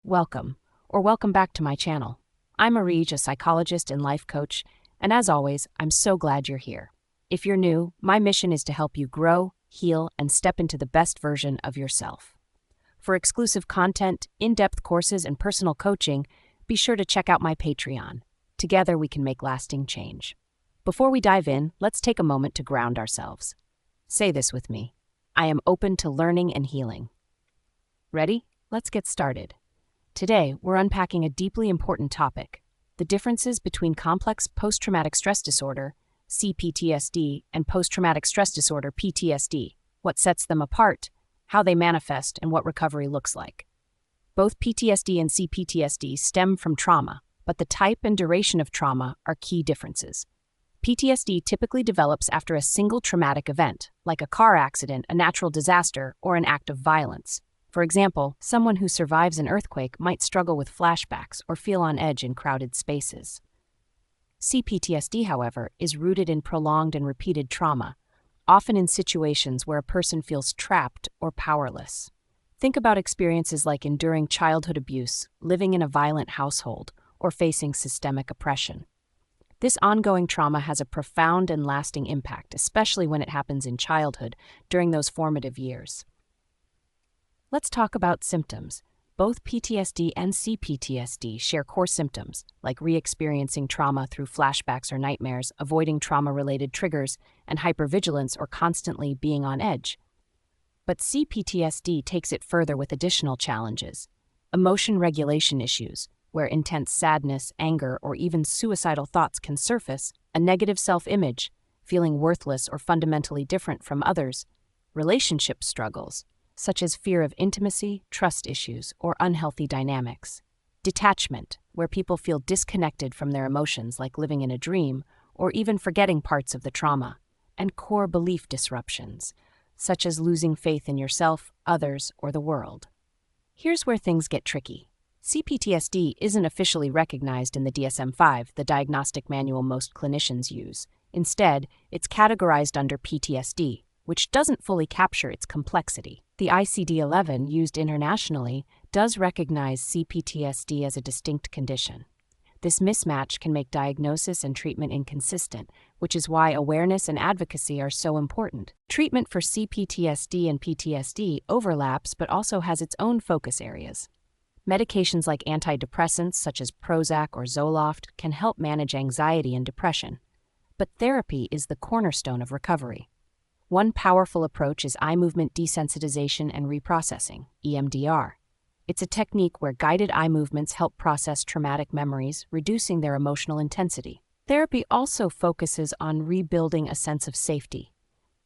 welcome, or welcome back to my channel. I'm Arij, a psychologist and life coach, and as always, I'm so glad you're here. If you're new, my mission is to help you grow, heal, and step into the best version of yourself. For exclusive content, in-depth courses, and personal coaching, be sure to check out my Patreon. Together, we can make lasting change. Before we dive in, let's take a moment to ground ourselves. Say this with me. I am open to learning and healing. Ready? Let's get started. Today, we're unpacking a deeply important topic: the differences between complex post-traumatic stress disorder, C-PTSD, and post-traumatic stress disorder, PTSD, what sets them apart, how they manifest, and what recovery looks like. Both PTSD and C-PTSD stem from trauma, but the type and duration of trauma are key differences. PTSD typically develops after a single traumatic event, like a car accident, a natural disaster, or an act of violence. For example, someone who survives an earthquake might struggle with flashbacks or feel on edge in crowded spaces. C-PTSD, however, is rooted in prolonged and repeated trauma, often in situations where a person feels trapped or powerless. Think about experiences like enduring childhood abuse, living in a violent household, or facing systemic oppression. This ongoing trauma has a profound and lasting impact, especially when it happens in childhood, during those formative years. Let's talk about symptoms. Both PTSD and C-PTSD share core symptoms, like re-experiencing trauma through flashbacks or nightmares, avoiding trauma-related triggers, and hypervigilance or constantly being on edge. But C-PTSD takes it further with additional challenges. Emotion regulation issues, where intense sadness, anger, or even suicidal thoughts can surface, a negative self-image, feeling worthless or fundamentally different from others, relationship struggles, such as fear of intimacy, trust issues, or unhealthy dynamics. Detachment, where people feel disconnected from their emotions like living in a dream, or even forgetting parts of the trauma. And core belief disruptions, such as losing faith in yourself, others, or the world. Here's where things get tricky. C-PTSD isn't officially recognized in the DSM-5, the diagnostic manual most clinicians use. Instead, it's categorized under PTSD, which doesn't fully capture its complexity. The ICD-11, used internationally, does recognize C-PTSD as a distinct condition. This mismatch can make diagnosis and treatment inconsistent, which is why awareness and advocacy are so important. Treatment for C-PTSD and PTSD overlaps but also has its own focus areas. Medications like antidepressants such as Prozac or Zoloft can help manage anxiety and depression. But therapy is the cornerstone of recovery. One powerful approach is eye movement desensitization and reprocessing, EMDR. It's a technique where guided eye movements help process traumatic memories, reducing their emotional intensity. Therapy also focuses on rebuilding a sense of safety,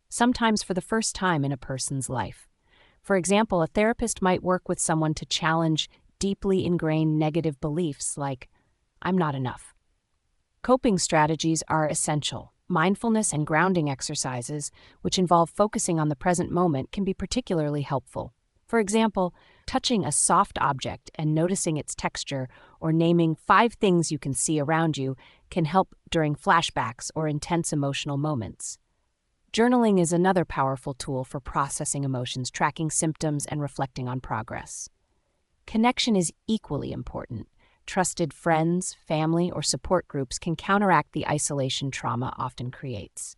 sometimes for the first time in a person's life. For example, a therapist might work with someone to challenge deeply ingrained negative beliefs like, "I'm not enough." Coping strategies are essential. Mindfulness and grounding exercises, which involve focusing on the present moment, can be particularly helpful. For example, touching a soft object and noticing its texture or naming 5 things you can see around you can help during flashbacks or intense emotional moments. Journaling is another powerful tool for processing emotions, tracking symptoms, and reflecting on progress. Connection is equally important. Trusted friends, family, or support groups can counteract the isolation trauma often creates.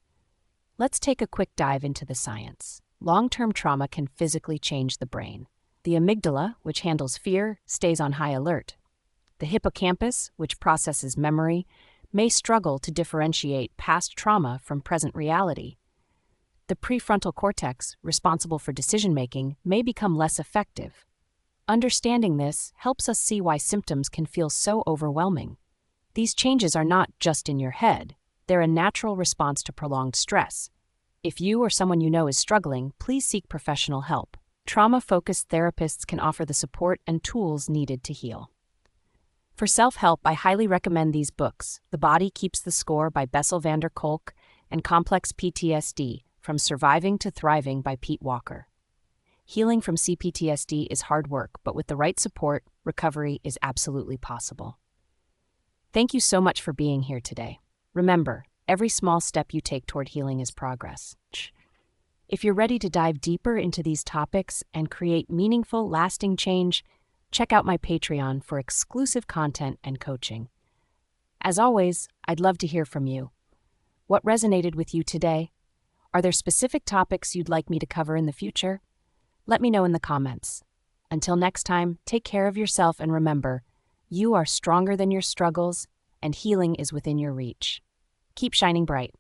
Let's take a quick dive into the science. Long-term trauma can physically change the brain. The amygdala, which handles fear, stays on high alert. The hippocampus, which processes memory, may struggle to differentiate past trauma from present reality. The prefrontal cortex, responsible for decision-making, may become less effective. Understanding this helps us see why symptoms can feel so overwhelming. These changes are not just in your head. They're a natural response to prolonged stress. If you or someone you know is struggling, please seek professional help. Trauma-focused therapists can offer the support and tools needed to heal. For self-help, I highly recommend these books: The Body Keeps the Score by Bessel van der Kolk and Complex PTSD, From Surviving to Thriving by Pete Walker. Healing from C-PTSD is hard work, but with the right support, recovery is absolutely possible. Thank you so much for being here today. Remember, every small step you take toward healing is progress. If you're ready to dive deeper into these topics and create meaningful, lasting change, check out my Patreon for exclusive content and coaching. As always, I'd love to hear from you. What resonated with you today? Are there specific topics you'd like me to cover in the future? Let me know in the comments. Until next time, take care of yourself and remember, you are stronger than your struggles, and healing is within your reach. Keep shining bright.